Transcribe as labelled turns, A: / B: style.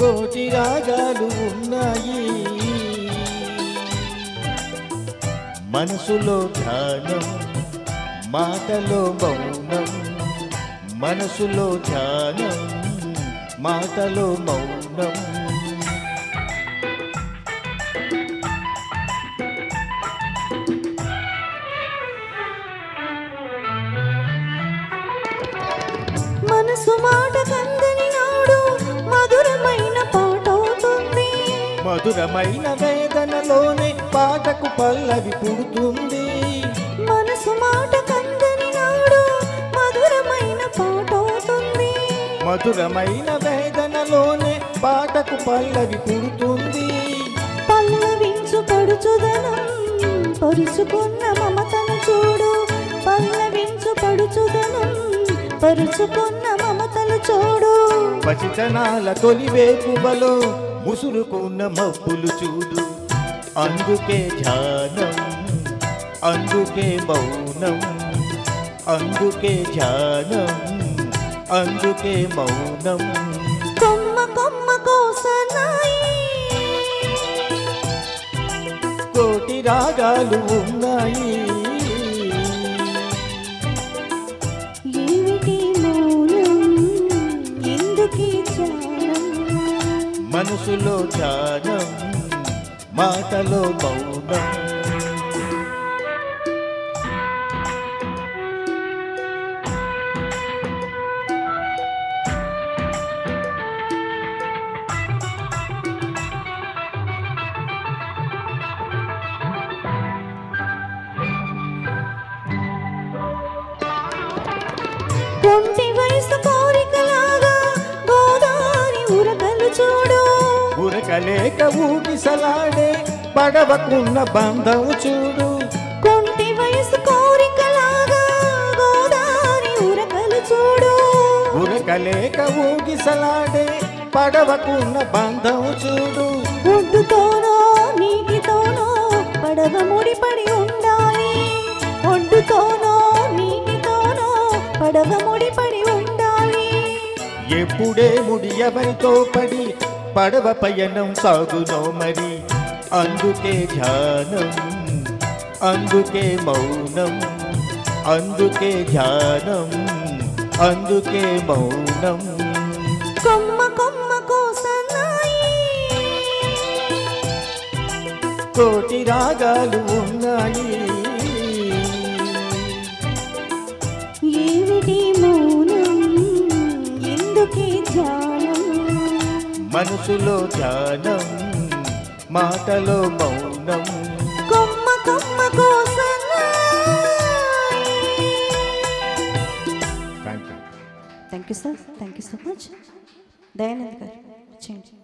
A: కోటి రాగాలు ఉన్నాయి మనసులో ధ్యానం మాటలో మౌనం మనసులో ధ్యానం మాటలో మౌనం
B: మనసు మాట కందని నాడు మధురమైన పాట అవుతుంది
A: మధురమైన వేదనలోనే పాటకు పల్లవి పుడుతుంది
B: మనసు మాట కందని నాడు మధురమైన పాట అవుతుంది
A: మధురమైన వేదనలోనే పాటకు పల్లవి పుడుతుంది
B: పల్లవించు పడుచుదనం పరుచుకున్న మమతను చూడు పల్లవించు పడుచుదనం పరుచుకున్న మమతలు చూడు
A: పసితనాల తొలివేకువలో ముసురుకున్న మబ్బులు చూడు అందుకే ధ్యానం అందుకే మౌనం అందుకే ధ్యానం అందుకే మౌనం
B: కొమ్మ కొమ్మ కోసనాయి
A: కోటి రాగాలు ఉన్నాయి
B: ఏమిటి మౌనం ఎందుకీ ధ్యానం
A: మనసులో ధ్యానం మాటలో మౌనం
B: కొంటి వయసు కోరికలాగా గోదావరి ఉరకలు చూడు
A: ఉరకలేక ఊగిసలాడే పడవకున్న బంధం చూడు
B: కొంటి వయసు కోరికలాగా గోదావరి ఉరకలు చూడు
A: ఉరకలేక ఊగిసలాడే పడవకున్న బంధం చూడు
B: ఒడ్డుతోనో నీటితోనో పడవ ముడిపడి ఉండాలి ఒడ్డుతోనో నీటితోనో పడవ ముడిపడి ఉండాలి
A: ఎప్పుడే ముడి ఎవరితో పడి పడవ పయనం సాగునో మరి అందుకే ధ్యానం అందుకే మౌనం అందుకే ధ్యానం అందుకే మౌనం
B: కొమ్మ కొమ్మ కోసనాయి
A: కోటి రాగాలు ఉన్నాయి
B: ఏమిటి మౌనం ఎందుకీ ధ్యానం
A: మనసులో ధ్యానం మాటలో మౌనం
B: కొమ్మ కొమ్మ కోసనాయి thank you sir thank you so much Dayanand garu చేయండి